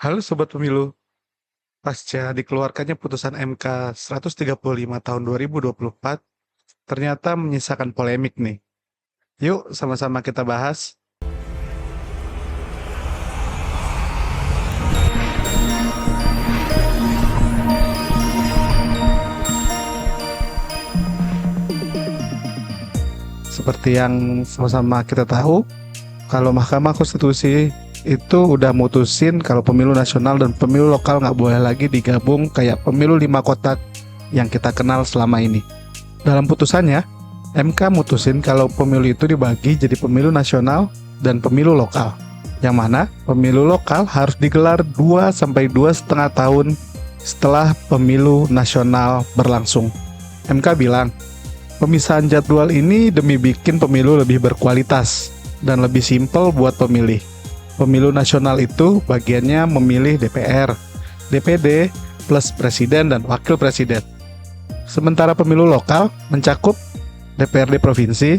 Halo Sobat Pemilu, pasca dikeluarkannya putusan MK 135 tahun 2024, ternyata menyisakan polemik nih. Yuk sama-sama kita bahas. Seperti yang sama-sama kita tahu, kalau Mahkamah Konstitusi itu udah mutusin kalau pemilu nasional dan pemilu lokal nggak boleh lagi digabung kayak pemilu 5 kotak yang kita kenal selama ini. Dalam putusannya, MK mutusin kalau pemilu itu dibagi jadi pemilu nasional dan pemilu lokal. Yang mana pemilu lokal harus digelar 2 sampai 2,5 tahun setelah pemilu nasional berlangsung. MK bilang, pemisahan jadwal ini demi bikin pemilu lebih berkualitas dan lebih simpel buat pemilih. Pemilu nasional itu bagiannya memilih DPR, DPD, plus presiden dan wakil presiden. Sementara pemilu lokal mencakup DPRD provinsi,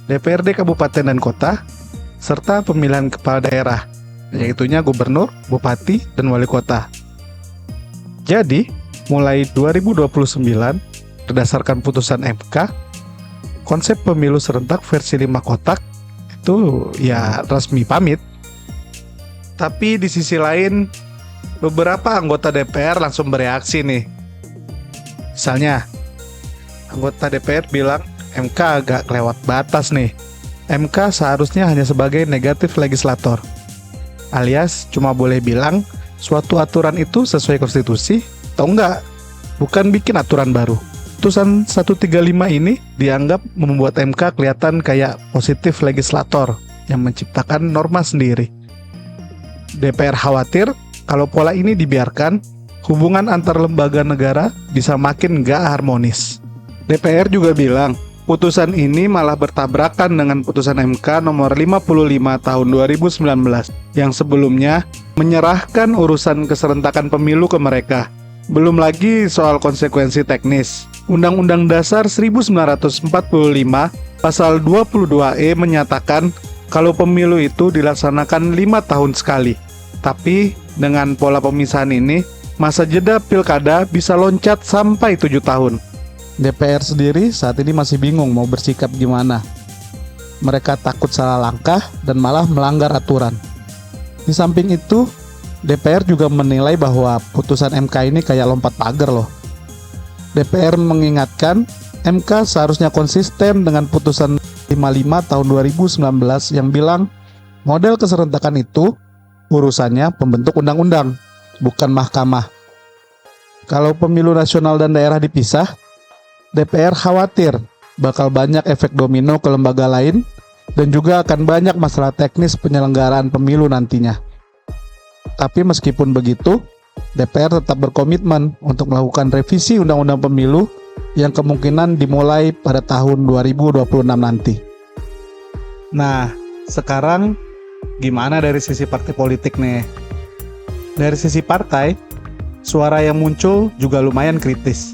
DPRD kabupaten dan kota, serta pemilihan kepala daerah, yaitunya gubernur, bupati, dan wali kota. Jadi, mulai 2029, berdasarkan putusan MK, konsep pemilu serentak versi 5 kotak itu ya resmi pamit. Tapi di sisi lain, beberapa anggota DPR langsung bereaksi nih. Misalnya, anggota DPR bilang MK agak kelewat batas nih. MK seharusnya hanya sebagai negatif legislator, alias cuma boleh bilang suatu aturan itu sesuai konstitusi atau enggak, bukan bikin aturan baru. Putusan 135 ini dianggap membuat MK kelihatan kayak positif legislator yang menciptakan norma sendiri. DPR khawatir kalau pola ini dibiarkan, hubungan antar lembaga negara bisa makin gak harmonis. DPR juga bilang, putusan ini malah bertabrakan dengan putusan MK nomor 55 tahun 2019 yang sebelumnya menyerahkan urusan keserentakan pemilu ke mereka. Belum lagi soal konsekuensi teknis. Undang-Undang Dasar 1945 pasal 22E menyatakan kalau pemilu itu dilaksanakan 5 tahun sekali. Tapi dengan pola pemisahan ini, masa jeda pilkada bisa loncat sampai 7 tahun. DPR sendiri saat ini masih bingung mau bersikap gimana. Mereka takut salah langkah dan malah melanggar aturan. Di samping itu, DPR juga menilai bahwa putusan MK ini kayak lompat pagar loh. DPR mengingatkan MK seharusnya konsisten dengan putusan 55 tahun 2019 yang bilang model keserentakan itu urusannya pembentuk undang-undang, bukan mahkamah. Kalau pemilu nasional dan daerah dipisah, DPR khawatir bakal banyak efek domino ke lembaga lain dan juga akan banyak masalah teknis penyelenggaraan pemilu nantinya. Tapi meskipun begitu, DPR tetap berkomitmen untuk melakukan revisi Undang-Undang Pemilu yang kemungkinan dimulai pada tahun 2026 nanti. Nah, sekarang gimana dari sisi partai politik nih? Dari sisi partai, suara yang muncul juga lumayan kritis.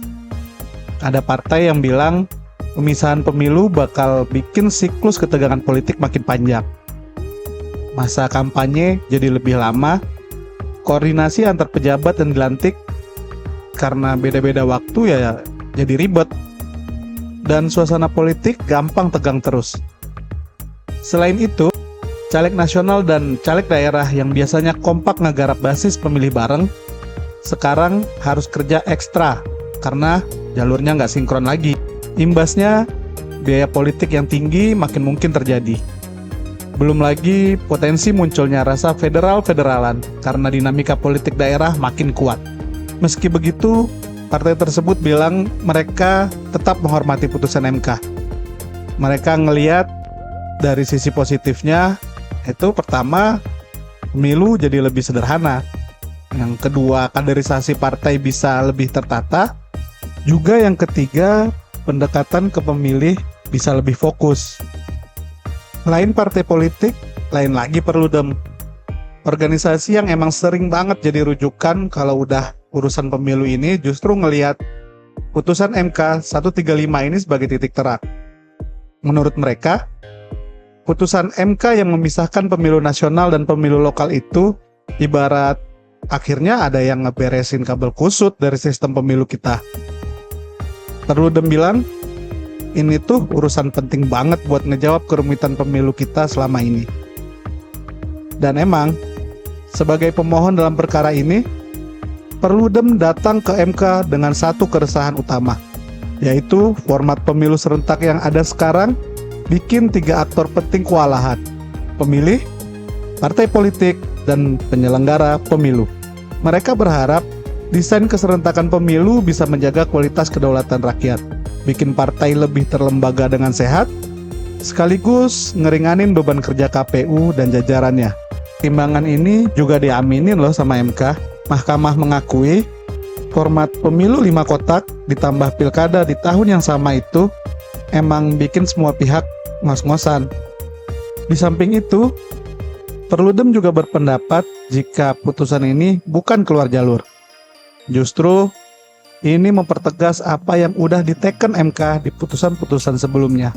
Ada partai yang bilang pemisahan pemilu bakal bikin siklus ketegangan politik makin panjang. Masa kampanye jadi lebih lama, koordinasi antar pejabat yang dilantik karena beda-beda waktu ya jadi ribet, dan suasana politik gampang tegang terus. Selain itu, caleg nasional dan caleg daerah yang biasanya kompak ngegarap basis pemilih bareng sekarang harus kerja ekstra karena jalurnya nggak sinkron lagi. Imbasnya, biaya politik yang tinggi makin mungkin terjadi. Belum lagi potensi munculnya rasa federal-federalan karena dinamika politik daerah makin kuat. Meski begitu, partai tersebut bilang mereka tetap menghormati putusan MK. Mereka ngelihat dari sisi positifnya, itu pertama, pemilu jadi lebih sederhana. Yang kedua, kaderisasi partai bisa lebih tertata. Juga yang ketiga, pendekatan ke pemilih bisa lebih fokus. Lain partai politik, lain lagi Perludem. Organisasi yang emang sering banget jadi rujukan kalau udah urusan pemilu ini justru ngelihat putusan MK 135 ini sebagai titik terang. Menurut mereka, putusan MK yang memisahkan pemilu nasional dan pemilu lokal itu ibarat akhirnya ada yang ngeberesin kabel kusut dari sistem pemilu kita. Perludem bilang, ini tuh urusan penting banget buat ngejawab kerumitan pemilu kita selama ini. Dan emang, sebagai pemohon dalam perkara ini, Perludem datang ke MK dengan satu keresahan utama, yaitu format pemilu serentak yang ada sekarang bikin 3 aktor penting kewalahan: pemilih, partai politik, dan penyelenggara pemilu. Mereka berharap desain keserentakan pemilu bisa menjaga kualitas kedaulatan rakyat, bikin partai lebih terlembaga dengan sehat, sekaligus ngeringanin beban kerja KPU dan jajarannya. Timbangan ini juga diaminin loh sama MK. Mahkamah mengakui format pemilu 5 kotak ditambah pilkada di tahun yang sama itu emang bikin semua pihak ngos-ngosan. Di samping itu, Perludem juga berpendapat jika putusan ini bukan keluar jalur. Justru ini mempertegas apa yang udah diteken MK di putusan-putusan sebelumnya,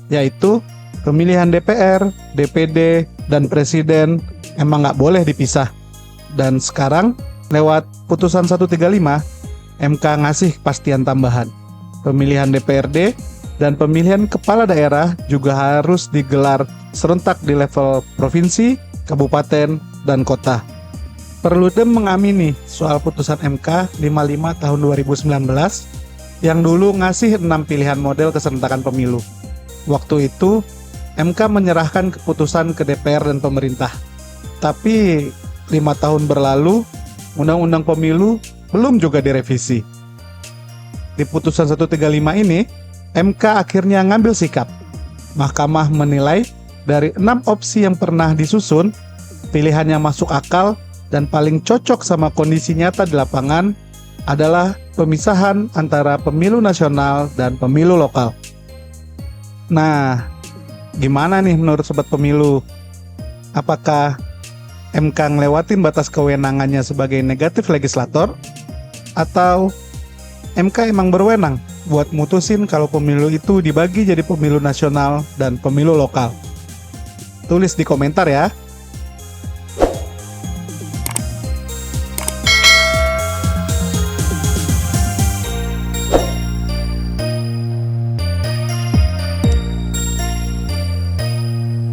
yaitu pemilihan DPR, DPD, dan Presiden emang nggak boleh dipisah. Dan sekarang, lewat putusan 135, MK ngasih kepastian tambahan. Pemilihan DPRD dan pemilihan kepala daerah juga harus digelar serentak di level provinsi, kabupaten, dan kota. Perludem mengamini soal putusan MK 55 tahun 2019 yang dulu ngasih 6 pilihan model keserentakan pemilu. Waktu itu, MK menyerahkan keputusan ke DPR dan pemerintah. Tapi 5 tahun berlalu, Undang-Undang Pemilu belum juga direvisi. Di putusan 135 ini, MK akhirnya ngambil sikap. Mahkamah menilai dari 6 opsi yang pernah disusun, pilihan yang masuk akal dan paling cocok sama kondisi nyata di lapangan adalah pemisahan antara pemilu nasional dan pemilu lokal. Nah, gimana nih menurut Sobat Pemilu? Apakah MK ngelewatin batas kewenangannya sebagai negatif legislator? Atau MK emang berwenang buat mutusin kalau pemilu itu dibagi jadi pemilu nasional dan pemilu lokal? Tulis di komentar ya.